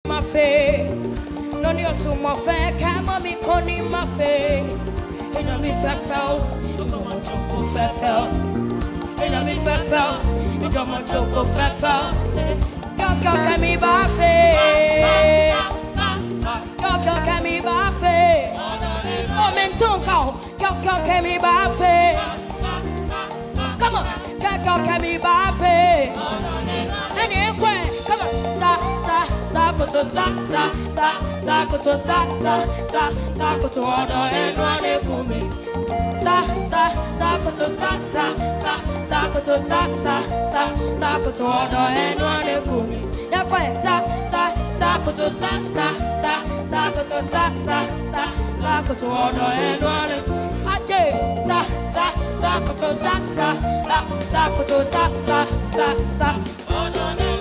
ma fe. Non io su mo fe, camo mi coni ma fe. E non mi fa fel, non mo gioco fa fel. E non mi fa fel, non mo gioco fa fel. Go che mi va fe. Go che mi va fe. Momentum go che mi va fe. Come on, go che mi va fe. Anyway, come on, sa kuto sa kuto odo enwane bumi. Sa kuto sa kuto kuto odo enwane bumi. Ya kwa sa kuto sa kuto kuto odo enwane. Aje sa kuto kuto odo enwane.